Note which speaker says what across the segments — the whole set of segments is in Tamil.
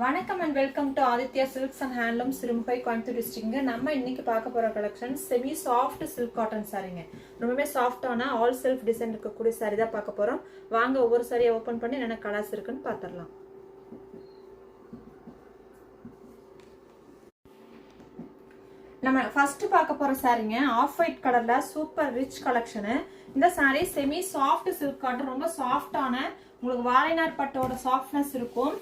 Speaker 1: வணக்கம் and welcome to Aditya silks and handloom Sirumugai Coimbatore டிஸ்ட்ரிக்ட்ங்க. நம்ம இன்னைக்கு பார்க்க போற collection semi soft silk cotton சாரீங்க. ரொம்பவே சாஃப்டான ஆல் செல்ஃப் டிசைன் இருக்கக்கூடிய சாரி தான் பார்க்க போறோம். வாங்க ஒவ்வொரு சாரியை ஓபன் பண்ணி என்னென்ன கலர்ஸ் இருக்குன்னு பார்த்துடலாம். நம்ம ஃபர்ஸ்ட் பார்க்க போற சாரிங்க ஆஃப் ஒயிட் கலர்ல சூப்பர் ரிச் கலெக்ஷனு. இந்த sorry semi soft silk cotton, ரொம்ப சாஃப்டான உங்களுக்கு வாழைநார் பட்டோட சாஃப்ட்னஸ் இருக்கும்.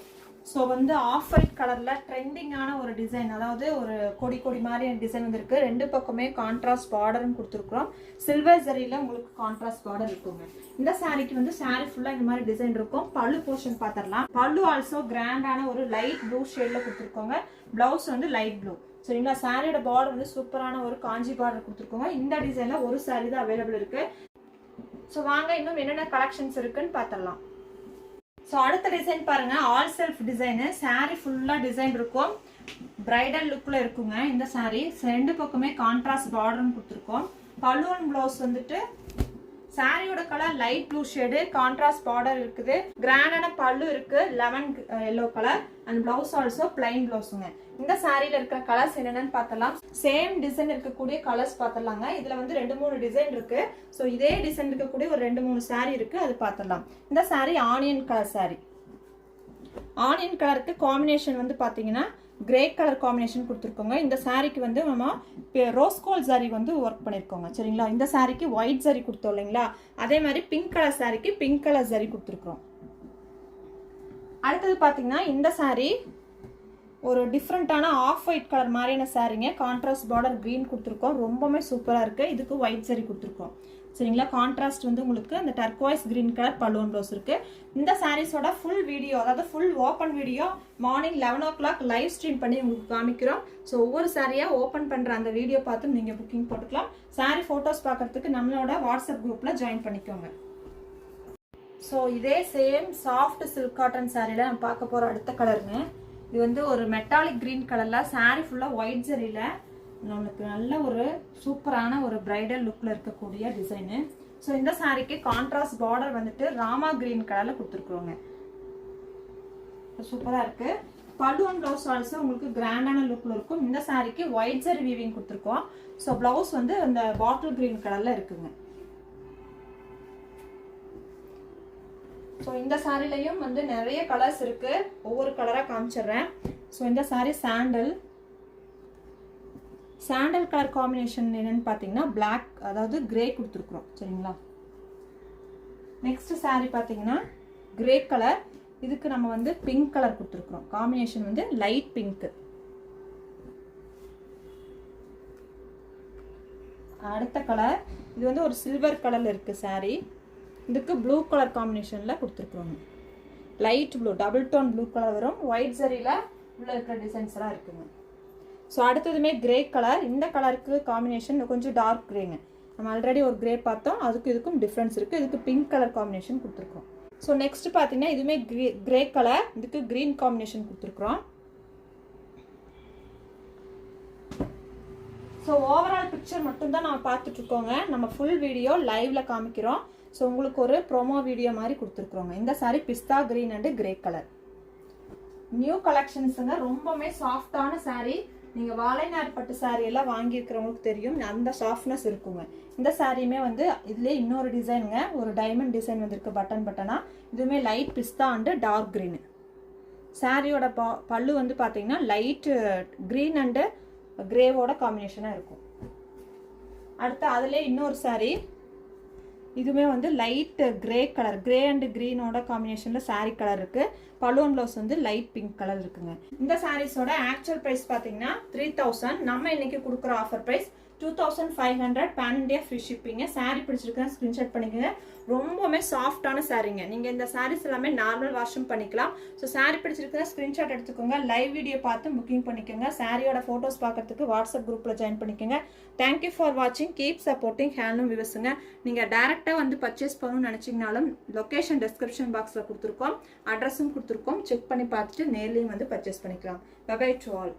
Speaker 1: ஸோ வந்து ஆஃப் ஒயிட் கலர்ல ட்ரெண்டிங்கான ஒரு டிசைன், அதாவது ஒரு கொடி கொடி மாதிரியான டிசைன் வந்துருக்கு. ரெண்டு பக்கமே கான்ட்ராஸ்ட் பார்டர்னு கொடுத்துருக்குறோம். சில்வர் ஜரியில உங்களுக்கு கான்ட்ராஸ்ட் பார்டர் இருக்குங்க. இந்த சாரிக்கு வந்து சாரி ஃபுல்லா இந்த மாதிரி டிசைன் இருக்கும். பல்லு போர்ஷன் பார்த்துடலாம். பல்லு ஆல்சோ கிராண்டான ஒரு லைட் ப்ளூ ஷேட்ல கொடுத்துருக்கோங்க. பிளவுஸ் வந்து லைட் ப்ளூ. சரிங்களா, சாரியோட பார்டர் வந்து சூப்பரான ஒரு காஞ்சி பார்டர் கொடுத்துருக்கோங்க. இந்த டிசைன்ல ஒரு சாரி தான் அவைலபிள் இருக்கு. ஸோ வாங்க இன்னும் என்னென்ன கலெக்ஷன்ஸ் இருக்குன்னு பார்த்துடலாம். ஸோ அடுத்த டிசைன் பாருங்க, ஆல் செல்ஃப் டிசைனு. சாரி ஃபுல்லா டிசைன் இருக்கும், பிரைடல் லுக்ல இருக்குங்க. இந்த சாரி ரெண்டு பக்கமே கான்ட்ராஸ்ட் பார்டர்னு கொடுத்துருக்கோம். பல்லு அண்ட் பிளவுஸ் வந்துட்டு சாரியோட colour light blue shade, contrast border இருக்குது. கிராண்டான பல்லு இருக்கு, lemon yellow colour and blouse also plain பிளவுஸுங்க. இந்த சாரியில இருக்கிற கலர்ஸ் என்னென்னு பார்த்தலாம். சேம் டிசைன் இருக்கக்கூடிய கலர்ஸ் பார்த்தலாங்க. இதுல வந்து 2-3 டிசைன் இருக்கு. ஸோ இதே டிசைன் இருக்கக்கூடிய ஒரு 2-3 சாரி இருக்கு, அது பார்த்தலாம். இந்த sorry onion colour sorry. Onion கலருக்கு காம்பினேஷன் வந்து பாத்தீங்கன்னா கிரே கலர் காம்பினேஷன் கொடுத்துருக்கோங்க. இந்த சாரிக்கு வந்து நம்ம ரோஸ் கோல்ட் சாரி வந்து ஒர்க் பண்ணிருக்கோங்க. சரிங்களா, இந்த சாரிக்கு ஒயிட் சாரி கொடுத்தோம் இல்லைங்களா, அதே மாதிரி பிங்க் கலர் சாரிக்கு பிங்க் கலர் சாரி கொடுத்துருக்கோம். அடுத்தது பாத்தீங்கன்னா இந்த சாரி ஒரு டிஃப்ரெண்டான ஆஃப் ஒயிட் கலர் மாதிரியான சாரிங்க. கான்ட்ராஸ்ட் பார்டர் கிரீன் கொடுத்துருக்கோம். ரொம்பவே சூப்பரா இருக்கு. இதுக்கு ஒயிட் சாரி கொடுத்துருக்கோம். சரிங்களா, கான்ட்ராஸ்ட் வந்து உங்களுக்கு அந்த turquoise green colour balloon blouse இருக்கு. இந்த சாரீஸோட ஃபுல் வீடியோ, அதாவது full open video morning 11 o'clock live stream பண்ணி உங்களுக்கு காமிக்கிறோம். ஸோ ஒவ்வொரு சாரியா ஓப்பன் பண்ற அந்த வீடியோ பார்த்து நீங்க புக்கிங் போட்டுக்கலாம். சாரி போட்டோஸ் பார்க்கறதுக்கு நம்மளோட வாட்ஸ்அப் குரூப்ல ஜாயின் பண்ணிக்கோங்க. ஸோ இதே சேம் சாஃப்ட் சில்க் காட்டன் சாரியில நம்ம பார்க்க போற அடுத்த கலருங்க. இது வந்து ஒரு மெட்டாலிக் கிரீன் கலர்ல சாரி ஃபுல்லா ஒயிட் ஜரியில நம்மளுக்கு நல்ல ஒரு சூப்பரான ஒரு பிரைடல் லுக்ல இருக்கக்கூடிய டிசைனு. ஸோ இந்த சாரிக்கு கான்ட்ராஸ்ட் பார்டர் வந்துட்டு ராமா கிரீன் கலர்ல கொடுத்துருக்குறோங்க. சூப்பரா இருக்கு. பல்லு அண்ட் பிளவுஸ் ஆல்சோ உங்களுக்கு கிராண்டான லுக்ல இருக்கும். இந்த சாரிக்கு ஒயிட் ஜரி வீவிங் கொடுத்துருக்கோம். ஸோ பிளவுஸ் வந்து அந்த பாட்டில் கிரீன் கலர்ல இருக்குங்க. ஸோ இந்த சாரிலையும் வந்து நிறைய கலர்ஸ் இருக்கு, ஒவ்வொரு கலரா காமிச்சிடுறேன். ஸோ இந்த சாரி சாண்டல் கலர் காம்பினேஷன் என்னன்னு பார்த்தீங்கன்னா பிளாக், அதாவது கிரே கொடுத்துருக்குறோம். சரிங்களா, நெக்ஸ்ட் சாரி பார்த்தீங்கன்னா கிரே கலர். இதுக்கு நம்ம வந்து பிங்க் கலர் கொடுத்துருக்குறோம். காம்பினேஷன் வந்து லைட் பிங்க். அடுத்த கலர் இது வந்து ஒரு சில்வர் கலர்ல இருக்கு சாரி. இதுக்கு ப்ளூ கலர் காம்பினேஷன்ல கொடுத்துருக்குறோங்க. Light blue, double tone blue colour வரும். ஒயிட் ஜரியில உள்ள இருக்கிற டிசைன்ஸ் எல்லாம் இருக்குங்க. ஸோ அடுத்ததுமே கிரே கலர். இந்த கலருக்கு காம்பினேஷன் கொஞ்சம் டார்க் கிரேங்க. நம்ம ஆல்ரெடி ஒரு கிரே பார்த்தோம், அதுக்கு இதுக்கும் டிஃப்ரென்ஸ் இருக்கு. இதுக்கு பிங்க் கலர் காம்பினேஷன் கொடுத்துருக்கோம். ஸோ நெக்ஸ்ட் பார்த்தீங்கன்னா இதுவுமே கிரே கலர், இதுக்கு கிரீன் காம்பினேஷன் கொடுத்துருக்குறோம். ஸோ ஓவரால் பிக்சர் மட்டும் தான் நம்ம பார்த்துட்டு இருக்கோங்க. நம்ம ஃபுல் வீடியோ லைவ்ல காமிக்கிறோம். ஸோ உங்களுக்கு ஒரு ப்ரோமோ வீடியோ மாதிரி கொடுத்துருக்குறோங்க. இந்த sari pista green and grey colour. New கலெக்ஷன்ஸுங்க. ரொம்பவே சாஃப்டான சாரி. நீங்க வாழைநார் பட்டு சாரி எல்லாம் வாங்கியிருக்கிறவங்களுக்கு தெரியும், அந்த சாஃப்ட்னஸ் இருக்குங்க. இந்த சாரியுமே வந்து இதுலேயே இன்னொரு டிசைனுங்க, ஒரு டைமண்ட் டிசைன் வந்திருக்கு பட்டன் பட்டனா. இதுவுமே light pista and dark green. சாரியோட பல்லு வந்து பார்த்தீங்கன்னா லைட் கிரீன் அண்ட் கிரேவோட காம்பினேஷனாக இருக்கும். அடுத்து அதுலேயே இன்னொரு சாரி. இதுவுமே வந்து light grey colour, grey and கிரீனோட காம்பினேஷன்ல சாரி கலர் இருக்கு. பலூன் பிளவுஸ் வந்து லைட் பிங்க் கலர் இருக்குங்க. இந்த சாரீஸோட ஆக்சுவல் பிரைஸ் பாத்தீங்கன்னா 3000. நம்ம இன்னைக்கு கொடுக்குற offer price 2500. Pan India free ஷிப்பிங்க. சாரி பிடிச்சிருக்கா ஸ்கிரீன்ஷாட் பண்ணிக்கோங்க. ரொம்பவே சாஃப்டான சாரீங்க. நீங்க இந்த சாரீஸ் எல்லாமே நார்மல் வாஷும் பண்ணிக்கலாம். ஸோ சாரி பிடிச்சிருக்கா ஸ்கிரீன்ஷாட் எடுத்துக்கோங்க. லைவ் வீடியோ பார்த்து புக்கிங் பண்ணிக்கோங்க. சாரியோட போட்டோஸ் பார்க்கறதுக்கு வாட்ஸ்அப் குரூப்ல ஜாயின் பண்ணிக்கோங்க. தேங்க்யூ ஃபார் வாட்சிங். கீப் சப்போர்ட்டிங் ஹேண்ட்லூம் விவர்ஸுங்க. நீங்க டைரக்டா வந்து பர்ச்சேஸ் பண்ணணும்னு நினைச்சீங்கனாலும் லொகேஷன் டிஸ்கிரிப்ஷன் பாக்ஸ்ல கொடுத்துருக்கோம், அட்ரஸும் கொடுத்துருக்கோம். செக் பண்ணி பார்த்துட்டு நேர்லயும் வந்து பர்ச்சேஸ் பண்ணிக்கலாம். Bye bye to all.